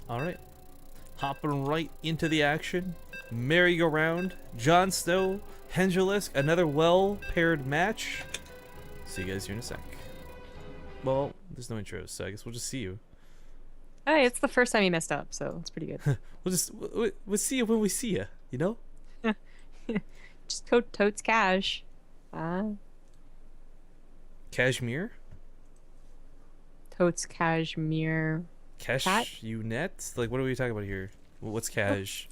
All right. Hopping right into the action. Merry-go-round. JonSnow, Hendralisk, another well-paired match. See you guys here in a sec. Well, there's no intros, so I guess we'll just see you. Hey, it's the first time you messed up, so it's pretty good. we'll see you when we see you, you know? Just totes cash. Cashmere? Totes cashmere. Cashew net? Like, what are we talking about here? What's cash?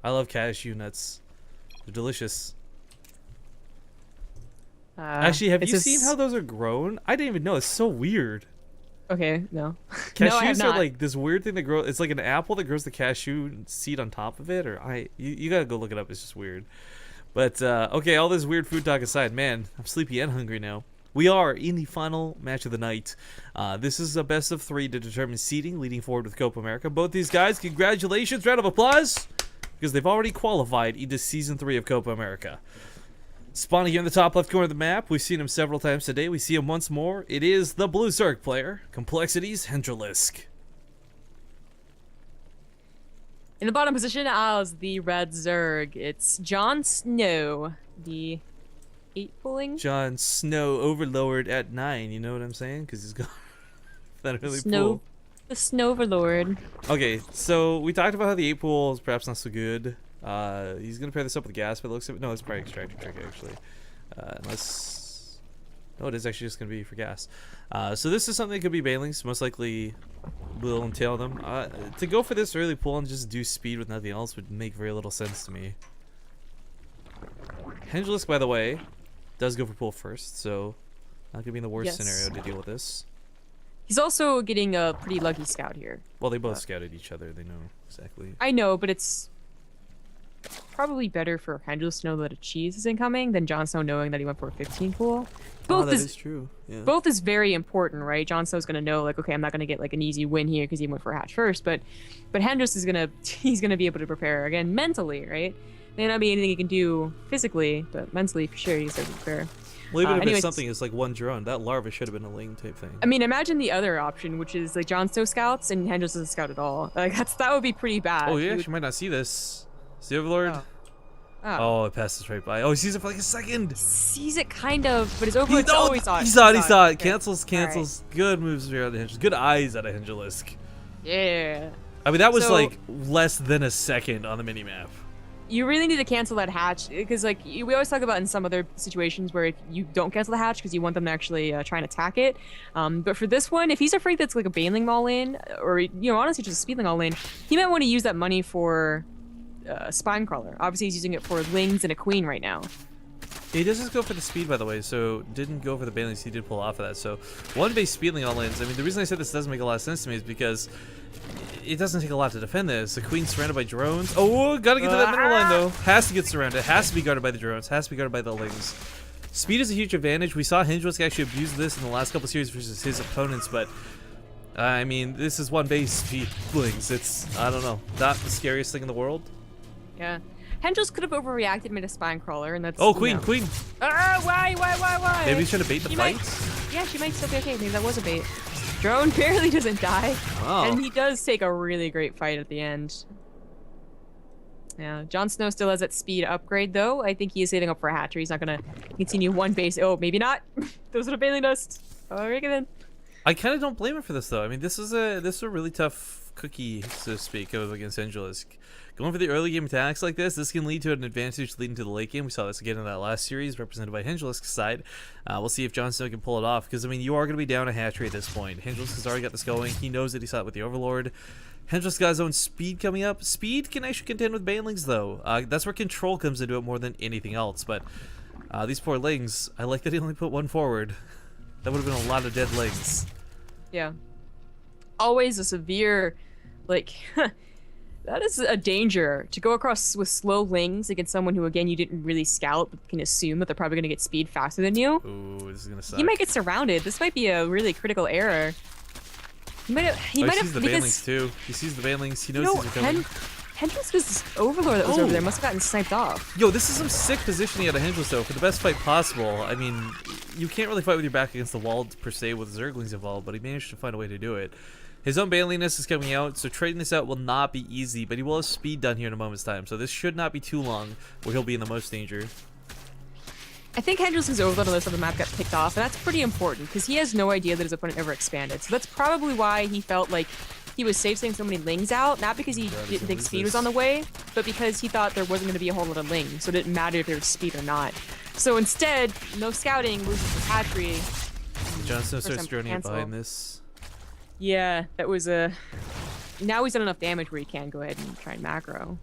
I love cashew nuts. They're delicious. Actually, have you seen how those are grown? I didn't even know. It's so weird. Okay, no. Cashews no, I have not. are like this weird thing that grows. It's like an apple that grows the cashew seed on top of it. Or you gotta go look it up. It's just weird. But okay, all this weird food talk aside, man, I'm sleepy and hungry now. We are in the final match of the night. This is a best of 3 to determine seeding, leading forward with Copa America. Both these guys, congratulations, round of applause, because they've already qualified into Season 3 of Copa America. Spawning here in the top left corner of the map, we've seen him several times today. We see him once more. It is the Blue Zerg player, Complexities Hendralisk. In the bottom position as the Red Zerg, it's JonSnow, the 8-pulling. JonSnow overlord at 9, you know what I'm saying? Because he's got that really cool. The Snowverlord. Okay, so we talked about how the 8-pool is perhaps not so good. He's gonna pair this up with gas, but it looks like no, it's probably extractor trick actually. Unless no, it is actually just gonna be for gas. So this is something that could be banelings. Most likely will entail them. To go for this early pull and just do speed with nothing else would make very little sense to me. Hendralisk, by the way, does go for pull first, so not gonna be in the worst scenario to deal with this. He's also getting a pretty lucky scout here. Well, they both scouted each other. They know exactly. I know, but it's probably better for Hendralisk to know that a cheese is incoming than JonSnow knowing that he went for a 15 pool. Both that is true. Yeah. Both is very important, right? JonSnow's gonna know, like, okay, I'm not gonna get like an easy win here because he went for a hatch first, but Hendralisk is gonna be able to prepare again mentally, right? May not be anything he can do physically, but mentally for sure he's able to prepare. Well, even if it's something it's like one drone, that larva should have been a ling type thing. I mean, imagine the other option, which is like JonSnow scouts and Hendralisk doesn't scout at all. Like that would be pretty bad. Oh yeah, she might not see this. See Overlord? Oh, it passes right by. Oh, he sees it for like a second. He sees it kind of, but his Overlord always saw it. He saw it. Okay. Cancels. Right. Good moves out of Hendralisk. Good eyes out of Hendralisk. Yeah. I mean, that was like less than a second on the minimap. You really need to cancel that hatch because, like, we always talk about in some other situations where you don't cancel the hatch because you want them to actually try and attack it. But for this one, if he's afraid that's like a baneling all in, or honestly just a speedling all in, he might want to use that money for spine crawler. Obviously, he's using it for lings and a queen right now. He does just go for the speed, by the way, so didn't go for the banelings. He did pull off of that. So one base speedling all ins. I mean, the reason I said this doesn't make a lot of sense to me is because it doesn't take a lot to defend this. The queen's surrounded by drones. Oh, gotta get to that middle line though. Has to get surrounded. Has to be guarded by the drones. Has to be guarded by the lings. Speed is a huge advantage. We saw Hendralisk actually abuse this in the last couple series versus his opponents, but I mean, this is one base speedlings. It's, I don't know, not the scariest thing in the world. Yeah. Hendralisk could have overreacted and made a spine crawler, and that's. Oh, queen, queen. Why? Maybe he's trying to bait the fight. Yeah, she might still be okay. Maybe that was a bait. Drone barely doesn't die, and he does take a really great fight at the end. Yeah, JonSnow still has that speed upgrade though. I think he is saving up for a hatchery. He's not gonna continue one base. Oh, maybe not. Those are the bailing dust. Oh, then. I kind of don't blame him for this though. I mean, this is a really tough cookie, so to speak, against Hendralisk. Going for the early game attacks like this can lead to an advantage leading to the late game. We saw this again in that last series, represented by Hendralisk's side. We'll see if JonSnow can pull it off, because I mean, you are going to be down a hatchery at this point. Hendralisk has already got this going. He knows that he saw it with the Overlord. Hendralisk got his own speed coming up. Speed can actually contend with banelings though. That's where control comes into it more than anything else. But these poor lings, I like that he only put one forward. That would have been a lot of dead lings. Yeah. Always a severe, like. That is a danger, to go across with slow lings against someone who, again, you didn't really scout, but can assume that they're probably going to get speed faster than you. Ooh, this is going to suck. He might get surrounded. This might be a really critical error. He might have sees the banelings too. He sees the banelings. He knows he's coming. Hendralisk's Overlord that was over there must have gotten sniped off. Yo, this is some sick positioning out of Hendralisk, though, for the best fight possible. I mean, you can't really fight with your back against the wall per se with Zerglings involved, but he managed to find a way to do it. His own bailiness is coming out, so trading this out will not be easy, but he will have speed done here in a moment's time, so this should not be too long where he'll be in the most danger. I think Hendralisk's Overlord on this other map got picked off, and that's pretty important, because he has no idea that his opponent ever expanded. So that's probably why he felt like he was safe sending so many lings out, not because he didn't think speed was on the way, but because he thought there wasn't going to be a whole lot of lings, so it didn't matter if there was speed or not. So instead, no scouting, loses the hatchery. JonSnow starts droning behind this. Yeah, that was a... Now he's done enough damage where he can go ahead and try and macro.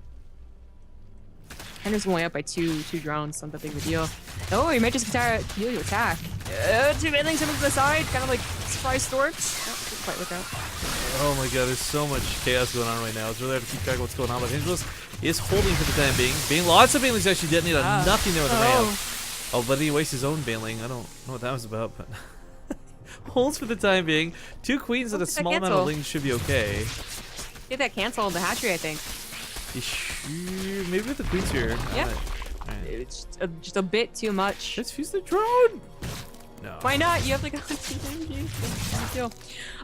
Hender's only up by two drones, so not that big of a deal. Oh, he might just continue to attack. Two midlings over to the side, kind of like surprise storm. Oh, didn't quite work out. Oh my god, there's so much chaos going on right now. It's really hard to keep track of what's going on, but Hendralisk is holding for the time being. Lots of banelings actually detonate on nothing there with the ramp. Oh, but he wastes his own baneling. I don't know what that was about, but... Holds for the time being. 2 queens and a small amount of lings should be okay. Get that canceled, the hatchery, I think. Maybe with the queens here. Yeah. Right. It's just a bit too much. Let's fuse the drone! No. Why not? You have like a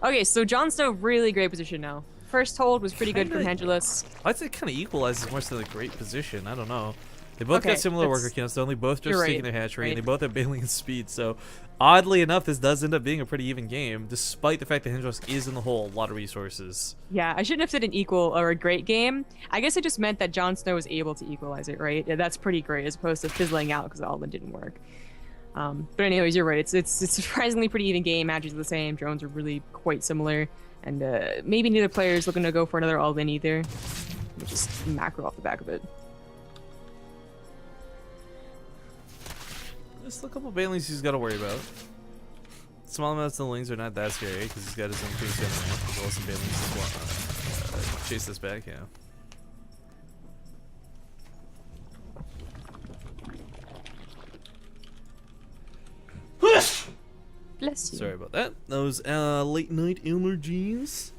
Okay, so JonSnow really great position now. First hold was pretty good from Hendralisk. I'd say kind of equalizes more than a great position. I don't know. They both got similar worker counts. They're only both just taking their hatchery, and they both have bailing and speed. So, oddly enough, this does end up being a pretty even game, despite the fact that Hendralisk is in the hole, a lot of resources. Yeah, I shouldn't have said an equal or a great game. I guess it just meant that JonSnow was able to equalize it, right? Yeah, that's pretty great, as opposed to fizzling out because all of them didn't work. But anyways, you're right. It's surprisingly pretty even game. Matches are the same. Drones are really quite similar, and maybe neither player is looking to go for another all-in either. We'll just macro off the back of it. Just a couple bailings he's got to worry about. Small amounts of lings are not that scary because he's got his own queen center as well as some bailings as well. Chase this back, yeah. Bless you. Sorry about that. Those late night allergies.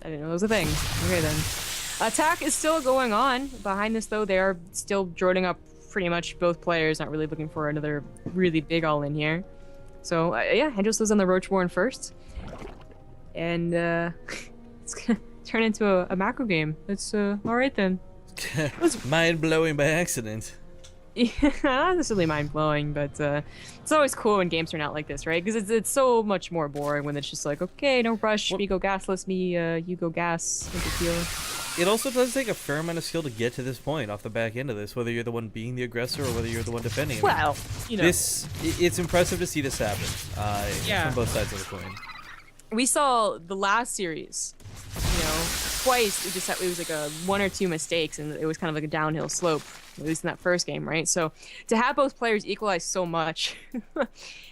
I didn't know it was a thing. Okay then. Attack is still going on. Behind this though, they are still droning up pretty much both players, not really looking for another really big all-in here. So, yeah, Hendralisk was on the Roach-born first. And, it's gonna turn into a macro game. It's, alright then. Mind-blowing by accident. Yeah, not necessarily mind-blowing, but, it's always cool when games turn out like this, right? Because it's so much more boring when it's just like, okay, no rush, me go gasless, you go gas, no big deal. It also does take a fair amount of skill to get to this point off the back end of this, whether you're the one being the aggressor or whether you're the one defending. Well, you know. It's impressive to see this happen from both sides of the coin. We saw the last series, you know, twice. It was like a 1 or 2 mistakes, and it was kind of like a downhill slope, at least in that first game, right? So to have both players equalize so much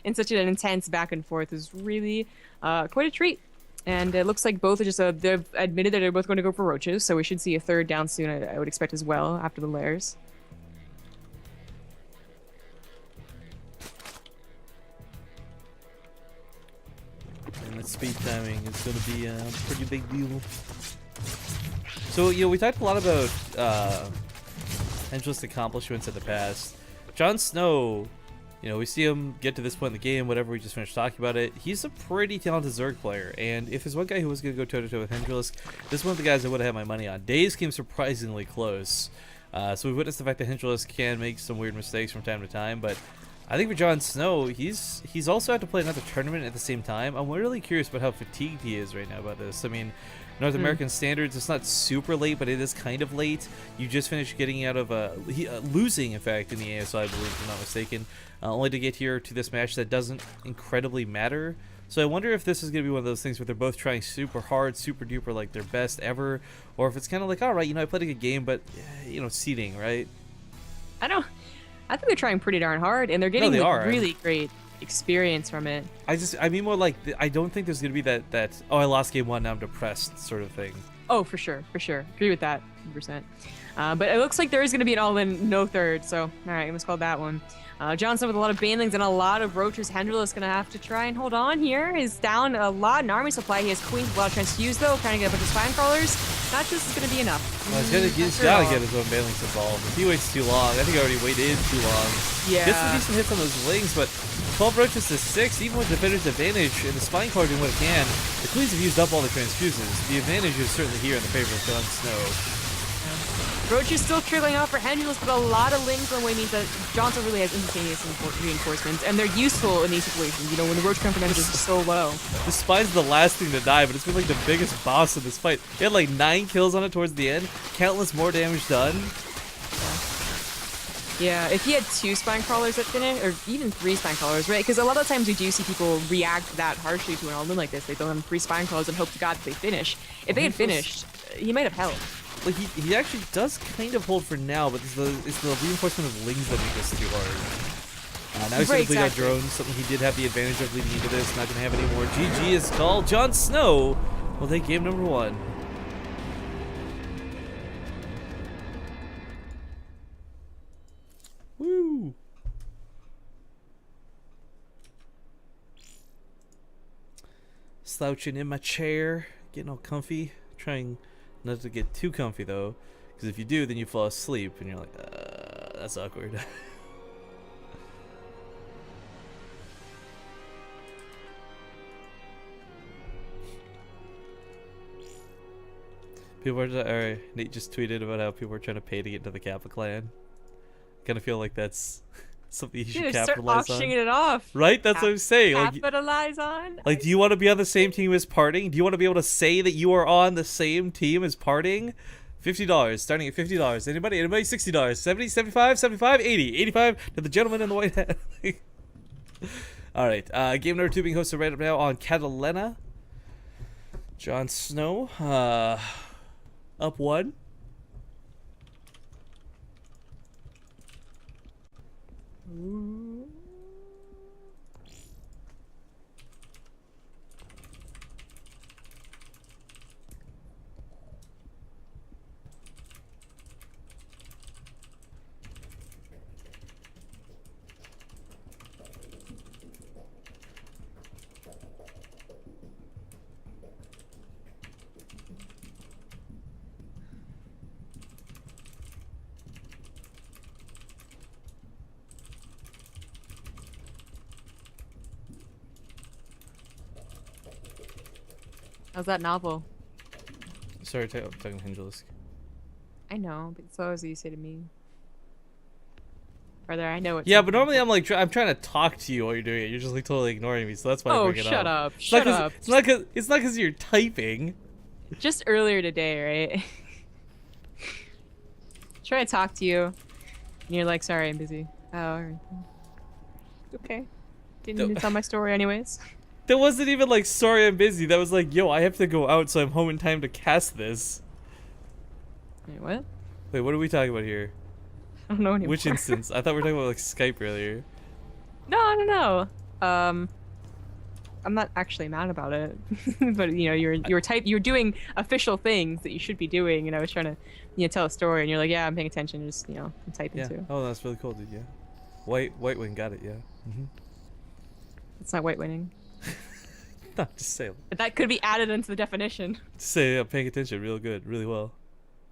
in such an intense back and forth is really quite a treat. And it looks like both are just, they've admitted that they're both going to go for roaches, so we should see a third down soon, I would expect as well, after the layers. And the speed timing is going to be a pretty big deal. So, you know, we talked a lot about Hendralisk's accomplishments in the past. JonSnow, you know, we see him get to this point in the game, whatever, we just finished talking about it. He's a pretty talented Zerg player, and if there's one guy who was going to go toe-to-toe with Hendralisk, this is one of the guys I would have had my money on. Days came surprisingly close. So we witnessed the fact that Hendralisk can make some weird mistakes from time to time, but I think for JonSnow, he's also had to play another tournament at the same time. I'm really curious about how fatigued he is right now about this. I mean, North American standards, it's not super late, but it is kind of late. You just finished getting out of losing, in fact, in the ASL, I believe, if I'm not mistaken, only to get here to this match that doesn't incredibly matter. So I wonder if this is going to be one of those things where they're both trying super hard, super duper, like their best ever, or if it's kind of like, all right, you know, I played a good game, but, you know, seeding, right? I think they're trying pretty darn hard, and they're getting really great experience from it. I mean more like, I don't think there's going to be that, oh, I lost game 1, now I'm depressed sort of thing. Oh, for sure. Agree with that, 100%. But it looks like there is going to be an all-in no third, so, all right, let's call that one. JonSnow with a lot of banelings and a lot of roaches. Hendralisk going to have to try and hold on here. He's down a lot in army supply. He has queens, a lot of transfuse, though, trying to get a bunch of spine crawlers. Not just is going to be enough. Well, he's gotta get his own Banelinks involved. If he waits too long, I think I already waited too long. Yeah. Gets some decent hits on those Lings, but 12 roaches to 6, even with Defender's advantage and the Spine Card doing what it can, the Queens have used up all the transfuses. The advantage is certainly here in the favor of JonSnow. Roach is still trailing off for Hendralisk, but a lot of Lings on the way means that JonSnow really has instantaneous reinforcements, and they're useful in these situations. You know, when the Roach count for Hendralisk is so low. The Spine's the last thing to die, but it's been like the biggest boss in this fight. He had like 9 kills on it towards the end, countless more damage done. Yeah, if he had 2 spine crawlers that finish, or even 3 spine crawlers, right? Because a lot of times we do see people react that harshly to an element like this. They throw them 3 spine crawlers and hope to God that they finish. If they had finished, he might have held. Like he actually does kind of hold for now, but it's the reinforcement of Lings that make this too hard. Now he's going to bleed out drones, something he did have the advantage of leading into this. Not going to have any more. GG is called. JonSnow will take game number 1. Woo! Slouching in my chair, getting all comfy, trying not to get too comfy though, because if you do, then you fall asleep and you're like, that's awkward. People are, Nate just tweeted about how people are trying to pay to get into the Kappa clan. Kind of feel like that's something you should capitalize start on. it off. Right? That's what I'm saying. Capitalize on? Like, do you want to be on the same team as Parting? Do you want to be able to say that you are on the same team as Parting? $50, starting at $50. Anybody? $60. 70, 75, 75, 80. 85 to the gentleman in the white hat. Alright, game number 2 being hosted right up now on Catalina. JonSnow, up 1. How's that novel? Sorry, talking Hendralisk. I know, but so as you say to me. Brother, I know it's. Yeah, but normally I'm like, I'm trying to talk to you while you're doing it. You're just like totally ignoring me, so that's why I bring it up. Shut up. Shut up. It's not because you're typing. Just earlier today, right? Trying to talk to you, and you're like, sorry, I'm busy. Oh, alright. Okay. Didn't even tell my story anyways. That wasn't even like, sorry, I'm busy. That was like, yo, I have to go out, so I'm home in time to cast this. Wait, what? Wait, what are we talking about here? I don't know anymore. Which instance? I thought we were talking about like Skype earlier. No. I'm not actually mad about it, but you know, you're doing official things that you should be doing, and I was trying to, tell a story, and you're like, yeah, I'm paying attention, just I'm typing too. Oh, that's really cool, dude. Yeah. White wing, got it. Yeah. It's not white winning. No, just say. That could be added into the definition. Just say, I'm paying attention, real good, really well.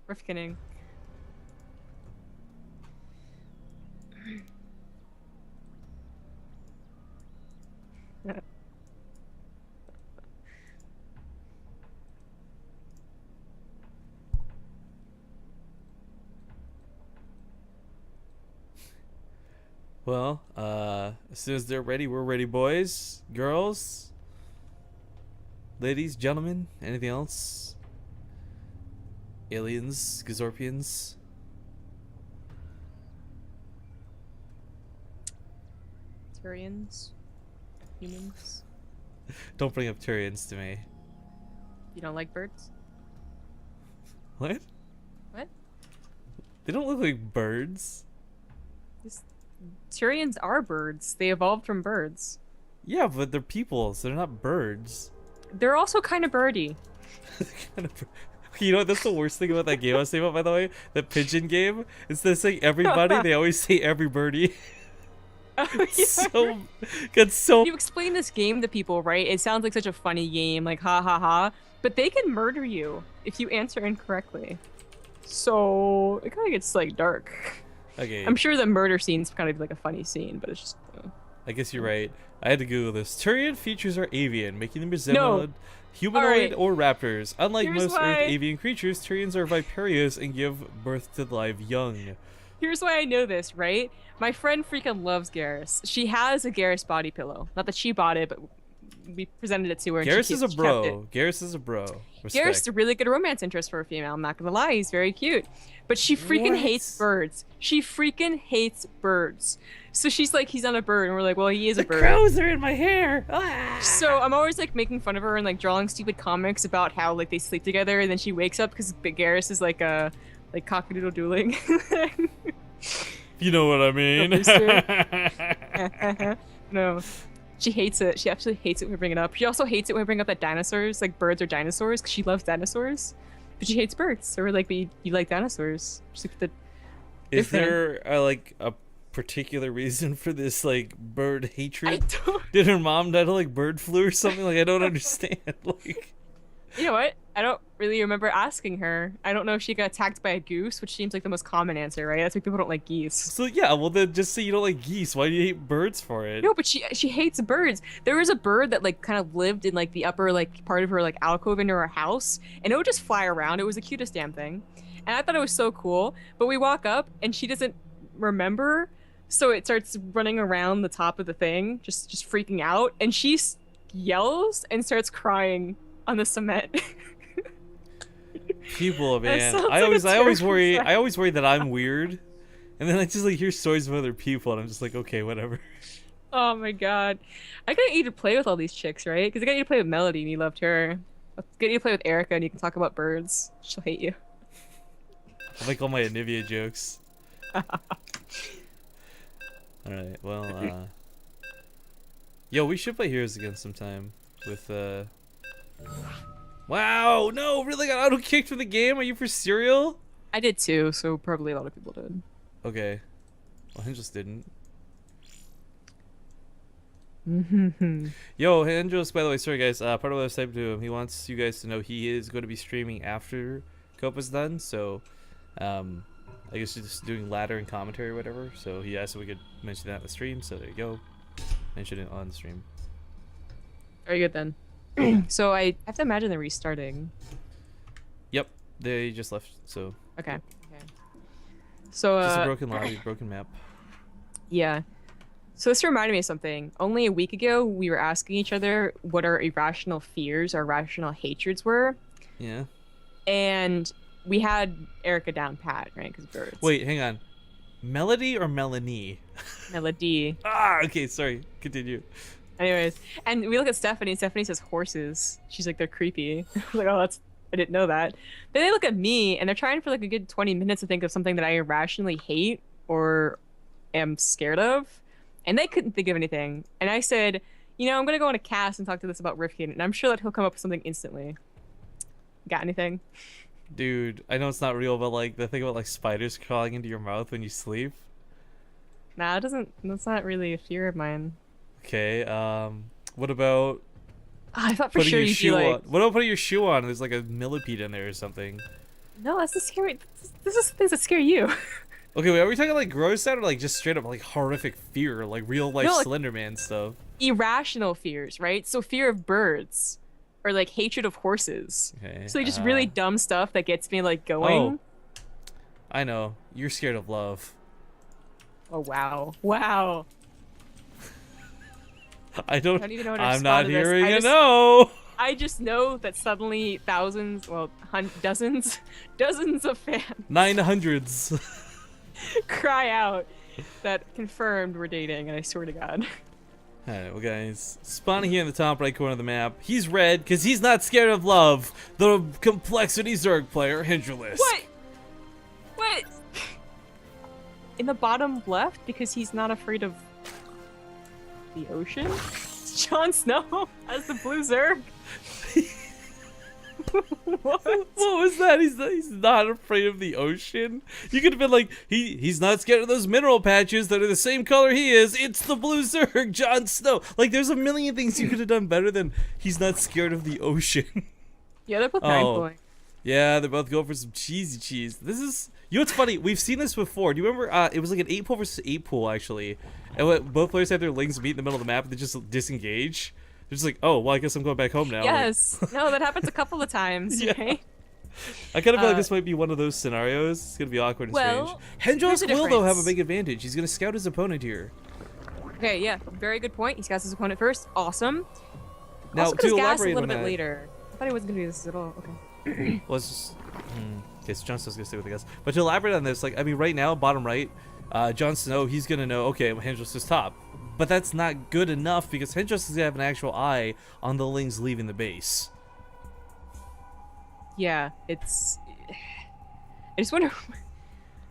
Rifkinning. Well, as soon as they're ready, we're ready, boys, girls, ladies, gentlemen, anything else? Aliens, Gazorpians. Turians. Humans. Don't bring up Turians to me. You don't like birds? What? What? They don't look like birds. Turians are birds. They evolved from birds. Yeah, but they're people, so they're not birds. They're also kind of birdy. You know, that's the worst thing about that game I was saying about, by the way? The pigeon game? Instead of saying everybody, they always say every birdie. Oh, yeah. So you explain this game to people, right? It sounds like such a funny game, like ha ha ha, but they can murder you if you answer incorrectly. So it kind of gets like dark. Okay, I'm sure the murder scene's kind of like a funny scene, but it's just. I guess you're right. I had to Google this. Turian features are avian, making them resemble No. humanoid Alright. or raptors. Unlike Here's most why- Earth avian creatures, Turians are viparous and give birth to live young. Here's why I know this, right? My friend freaking loves Garrus. She has a Garrus body pillow. Not that she bought it, but we presented it to her. And Garrus she is a kept it. bro. Garrus is a bro. Respect. Garrus is a really good romance interest for a female. I'm not gonna lie, he's very cute. But she freaking What? hates birds. She freaking hates birds. So she's like, he's not a bird, and we're like, well, he is a bird. crows are in my hair. Ah! So I'm always like making fun of her and like drawing stupid comics about how like they sleep together, and then she wakes up because Garrus is like cockadoodle dueling. You know what I mean. No. She hates it. She absolutely hates it when we bring it up. She also hates it when we bring up that dinosaurs, like birds are dinosaurs, because she loves dinosaurs. But she hates birds. So we're like, but you like dinosaurs. She's like, Is there like a particular reason for this like bird I hatred? don't. Did her mom die to like bird flu or something? Like I don't understand. Like You know what? I don't really remember asking her. I don't know if she got attacked by a goose, which seems like the most common answer, right? That's why people don't like geese. so yeah. Well then just say you don't like geese. Why do you hate birds for it? No, but she hates birds. There was a bird that like kind of lived in like the upper like part of her like alcove into her house, and it would just fly around. It was the cutest damn thing, and I thought it was so cool. But we walk up and she doesn't remember, so it starts running around the top of the thing, just freaking out, and she yells and starts crying on the cement. People, man. sounds I like a always terrible worry. fact. I always worry that I'm weird, and then I just like hear stories of other people, and I'm just like, okay, whatever. Oh my god, I got you to play with all these chicks, right? Because I got you to play with Melody, and you loved her. I'll get you to play with Erica, and you can talk about birds. She'll hate you. I like all my Anivia jokes. All right. Well, yo, we should play Heroes again sometime with Wow! No, really got auto kicked from the game. Are you for serial? I did too, so probably a lot of people did. Okay. Well, Hendralisk didn't. Yo, Hendralisk, by the way, sorry guys. Part of what I was typing to him, he wants you guys to know he is going to be streaming after Copa's done. So, I guess he's just doing ladder and commentary or whatever. So he asked if we could mention that in the stream. So there you go. Mention it on the stream. Very good then. So I have to imagine they're restarting. Yep, they just left. So Okay. So just a broken lobby, broken map. yeah. So this reminded me of something. Only a week ago, we were asking each other what our irrational fears, our irrational hatreds were, Yeah. and we had Erica down pat, right? Because birds. Wait, hang on. Melody or Melanie? Melody. Okay, sorry. Continue. Anyways, and we look at Stephanie, and Stephanie says horses. She's like, they're creepy. I'm like, oh, I didn't know that. Then they look at me, and they're trying for like a good 20 minutes to think of something that I irrationally hate or am scared of, and they couldn't think of anything. And I said, you know, I'm gonna go on a cast and talk to this about Rifkin, and I'm sure that he'll come up with something instantly. Got anything? Dude, I know it's not real, but like the thing about like spiders crawling into your mouth when you sleep. Nah, it doesn't. That's not really a fear of mine. Okay, what about I thought for putting sure your you'd be shoe like, on? What about putting your shoe on and there's like a millipede in there or something? no, that's the scary. This is things that scare you. Okay, wait, are we talking like gross out or like just straight up like horrific fear, like real life No, like- Slender Man stuff? Irrational fears, right? So fear of birds, or like hatred of horses. Okay. So like, just really dumb stuff that gets me like going. I know. You're scared of love. Oh wow, wow. I don't. I don't even know what to I'm not respond to this. hearing I a just- no. I just know that suddenly thousands, well, dozens of fans 900s. cry out that confirmed we're dating, and I swear to God. Alright, well guys, spawning here in the top right corner of the map. He's red because he's not scared of love. The complexity Zerg player, Hendralisk. What? In the bottom left, because he's not afraid of the ocean? JonSnow as the blue Zerg? What? What was that? He's not afraid of the ocean. You could have been like, he's not scared of those mineral patches that are the same color he is. It's the blue Zerg, JonSnow. Like, there's a million things you could have done better than he's not scared of the ocean. Yeah, they're both Oh. 9 point. Yeah, they're both going for some cheesy cheese. This is, you know what's funny? We've seen this before. Do you remember? It was like an 8 pool versus 8 pool actually, and what, both players had their lings meet in the middle of the map and they just disengage. They're just like, oh, well, I guess I'm going back home now. Yes. No, that happens a couple of times, Yeah. right? I kind of feel like this might be one of those scenarios. It's gonna be awkward and Well, strange. here's Hendralisk the will though have a difference. big advantage. He's gonna scout his opponent here. Okay, yeah, very good point. He scouts his opponent first. Awesome. Now Also to gas a elaborate little on bit that, later. I thought he wasn't gonna do this at all. Okay. let's just. Okay, so JonSnow's gonna stay with the guys. But to elaborate on this, like I mean, right now, bottom right, JonSnow, he's gonna know. Okay, well, Hendralisk is top, but that's not good enough because Hendralisk is gonna have an actual eye on the lings leaving the base. Yeah, it's. I just wonder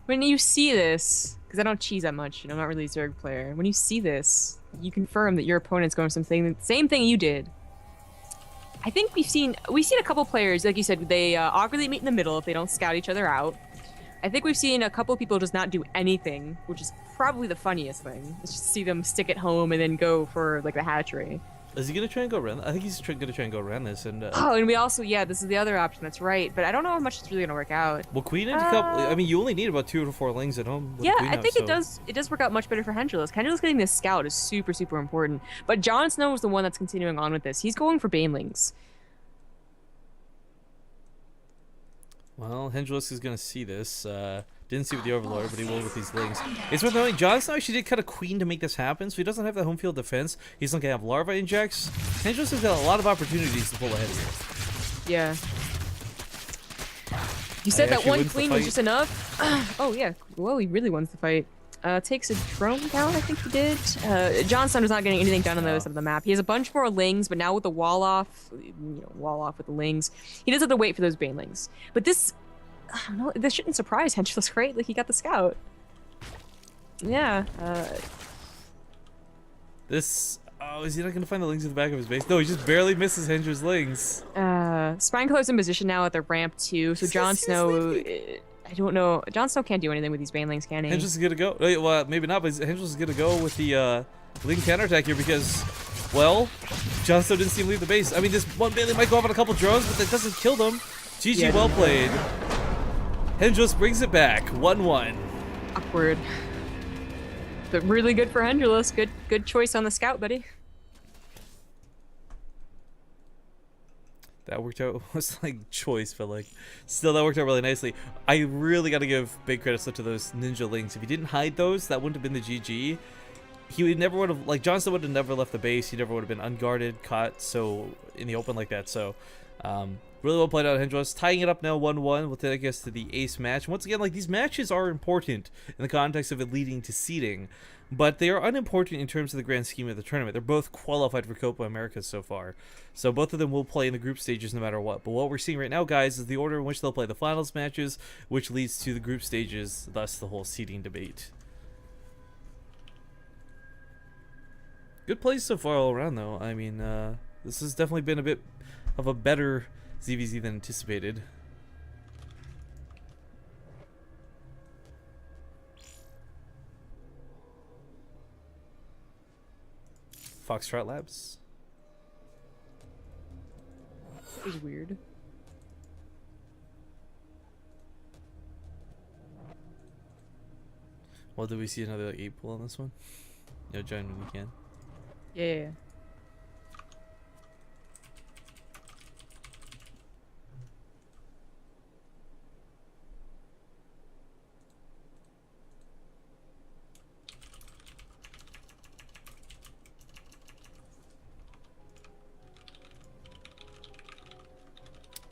when you see this, because I don't cheese that much, and I'm not really a Zerg player. When you see this, you confirm that your opponent's going something same thing you did. I think we've seen a couple players, like you said, they awkwardly meet in the middle if they don't scout each other out. I think we've seen a couple people just not do anything, which is probably the funniest thing. It's just see them stick it home and then go for like the hatchery. Is he gonna try and go around? I think he's gonna try and go around this. And Oh, and we also, yeah, this is the other option. That's right, but I don't know how much it's really gonna work out. well, Queen and a couple. I mean, you only need about 2 to 4 lings at home. With Yeah, Queen I out, think so. it does work out much better for Hendralisk. Hendralisk getting this scout is super, super important. But JonSnow is the one that's continuing on with this. He's going for Banelings. Well, Hendralisk is gonna see this. Didn't see with the Overlord, but he will with these lings. It's worth knowing JonSnow actually did cut a Queen to make this happen, so he doesn't have the home field defense. He's not gonna have larva injects. Hendralisk has got a lot of opportunities to pull ahead here. Yeah. You said that actually one wins the queen was fight. just enough? Oh, yeah. Well, he really wins the fight. Takes a drone down, I think he did. JonSnow is not getting anything done on the other side of the map. He has a bunch more lings, but now with the wall off with the lings, he does have to wait for those banelings. But this, I don't know, this shouldn't surprise Hendralisk, right? Like, he got the scout. Yeah. This. Oh, is he not gonna find the lings at the back of his base? No, he just barely misses Hendra's lings. Spineclot's in position now at the ramp too, so JonSnow, I don't know. JonSnow can't do anything with these banelings, can he? Hendralisk is gonna go. Well, maybe not, but Hendralisk is gonna go with the ling counterattack here because, well, JonSnow didn't see him leave the base. I mean, this one baneling might go off on a couple drones, but that doesn't kill them. GG, Yeah. well played. Hendralisk brings it back, 1-1. Awkward. But really good for Hendralisk. Good choice on the scout, buddy. That worked out. It was like choice, but like still that worked out really nicely. I really got to give big credits to those ninja lings. If he didn't hide those, that wouldn't have been the GG. He would never would have, like, JonSnow would have never left the base. He never would have been unguarded, caught so in the open like that. So really well played out, Hendralisk. Tying it up now 1-1 will take us to the ace match. Once again, like, these matches are important in the context of it leading to seeding, but they are unimportant in terms of the grand scheme of the tournament. They're both qualified for Copa America so far, so both of them will play in the group stages no matter what. But what we're seeing right now, guys, is the order in which they'll play the finals matches, which leads to the group stages, thus the whole seeding debate. Good plays so far all around, though. I mean, this has definitely been a bit of a better ZVZ than anticipated. Foxtrot Labs. That was weird. Well, did we see another like, 8 pull on this one? Join when you can. Yeah.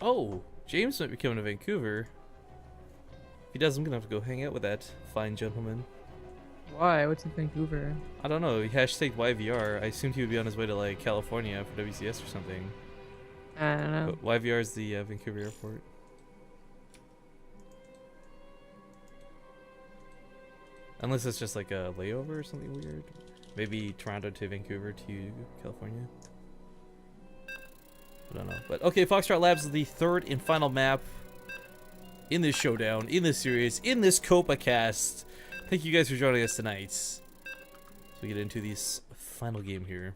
Oh, James might be coming to Vancouver. If he does, I'm gonna have to go hang out with that fine gentleman. Why? What's in Vancouver? I don't know. He hashtag YVR. I assumed he would be on his way to like California for WCS or something. I don't know. But YVR is the Vancouver airport. Unless it's just like a layover or something weird. Maybe Toronto to Vancouver to California. I don't know. But okay, Foxtrot Labs is the third and final map in this showdown, in this series, in this Copa cast. Thank you guys for joining us tonight. So we get into this final game here.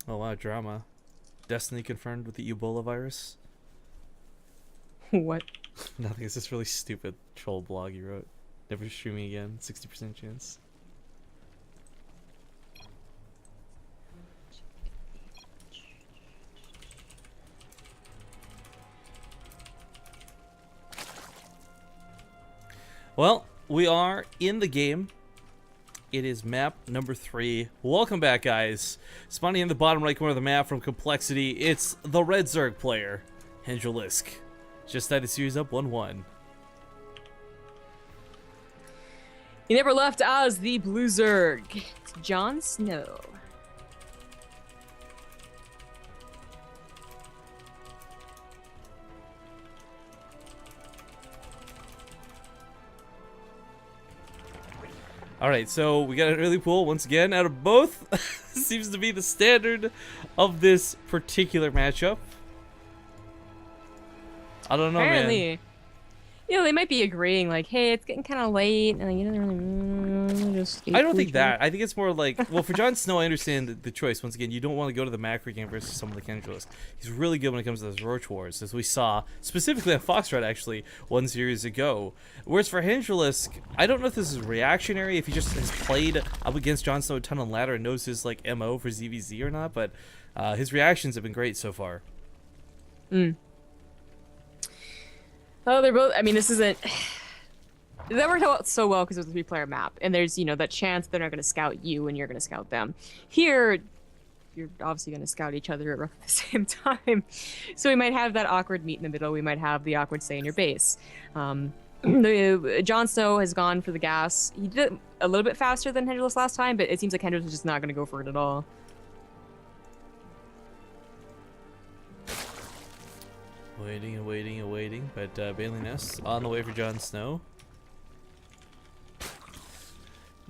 Oh wow, drama. Destiny confirmed with the Ebola virus? What? Nothing. It's this really stupid troll blog you wrote. Never streaming again. 60% chance. Well, we are in the game. It is map number 3. Welcome back, guys. Spawning in the bottom right corner of the map from Complexity, it's the Red Zerg player, Hendralisk. Just tied the series up 1-1. He never left as the Blue Zerg. It's JonSnow. Alright, so we got an early pull once again out of both. Seems to be the standard of this particular matchup. I don't know, Apparently, man. you know, they might be agreeing, like, hey, it's getting kind of late, and you don't really just. I don't think that. I think it's more like, well, for JonSnow, I understand the choice. Once again, you don't want to go to the macro game versus someone like Hendralisk. He's really good when it comes to those RO4s, as we saw specifically on Foxtrot actually one series ago. Whereas for Hendralisk, I don't know if this is reactionary, if he just has played up against JonSnow a ton on ladder and knows his like MO for ZVZ or not, but his reactions have been great so far. Oh, they're both. I mean, this isn't. That worked out so well because it was a 3-player map, and there's, you know, that chance they're not going to scout you and you're going to scout them. Here, you're obviously going to scout each other at roughly the same time, so we might have that awkward meet in the middle. We might have the awkward stay in your base. JonSnow has gone for the gas. He did it a little bit faster than Hendralisk last time, but it seems like Hendralisk is just not going to go for it at all. Waiting and waiting and waiting, but Bailey Nest on the way for JonSnow.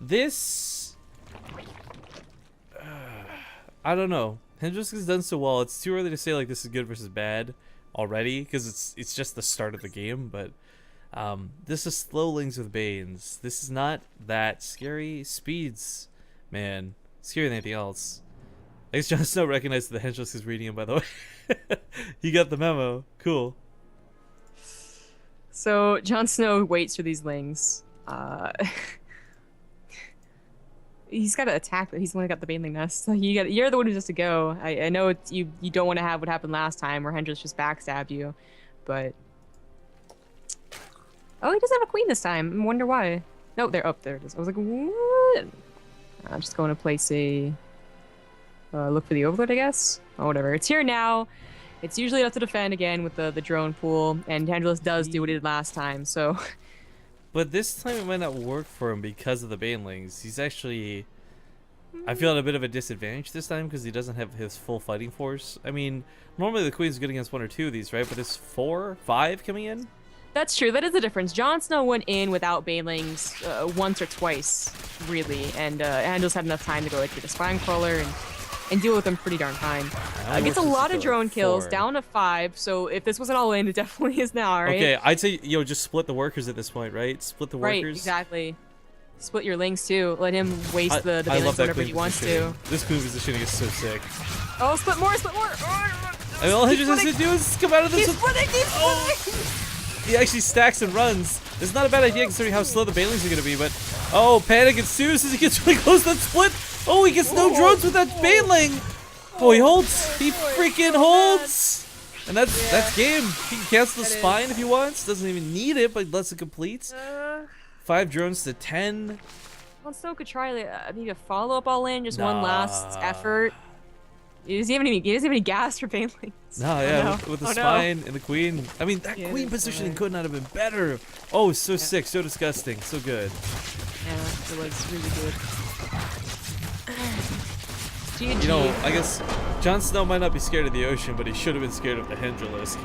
This, I don't know. Hendralisk has done so well. It's too early to say like this is good versus bad already because it's just the start of the game. But this is Slowlings with Banes. This is not that scary. Speeds, man, scarier than anything else. I guess JonSnow recognized that Hendralisk is reading him, by the way. He got the memo. Cool. So JonSnow waits for these lings. He's got to attack, but he's the one who got the Baneling Nest. So you're the one who has to go. I know it's, you don't want to have what happened last time where Hendralisk just backstabbed you, but oh, he doesn't have a queen this time. I wonder why. No, there it is. I was like, what? I'm just going to place a look for the Overlord, I guess. Oh, whatever. It's here now. It's usually enough to defend again with the drone pool, and Hendralisk does do what he did last time. So. But this time it might not work for him because of the Banelings. He's actually, I feel at a bit of a disadvantage this time because he doesn't have his full fighting force. I mean, normally the Queen's good against 1 or 2 of these, right? But there's 4, 5 coming in? That's true. That is the difference. JonSnow went in without Banelings once or twice, really, and Hendralisk had enough time to go like get a spine crawler and deal with them pretty darn fine. Gets a lot of drone kills, down to 5, so if this wasn't all in, it definitely is now, right? Okay, I'd say, just split the workers at this point, right? Split the workers. Right, exactly. Split your links, too. Let him waste the Banelings whenever he wants to. This queen positioning is so sick. Oh, split more, split more! I mean, all he just has to do is come out of this. He's splitting! He actually stacks and runs. It's not a bad idea considering how slow the Banelings are going to be, but oh, panic ensues as he gets really close to that split. Oh, he gets no drones with that Baneling. Oh, he holds. He freaking holds. And that's game. He can cancel the spine if he wants. Doesn't even need it, but lets it complete. 5 drones to 10. JonSnow could try maybe a follow-up all in, just one last effort. He doesn't have any gas for Banelings. No, yeah, with the spine and the queen. I mean, that queen positioning could not have been better. Oh, so sick, so disgusting, so good. Yeah, it was really good. GG. You know, I guess JonSnow might not be scared of the ocean, but he should have been scared of the Hendralisk.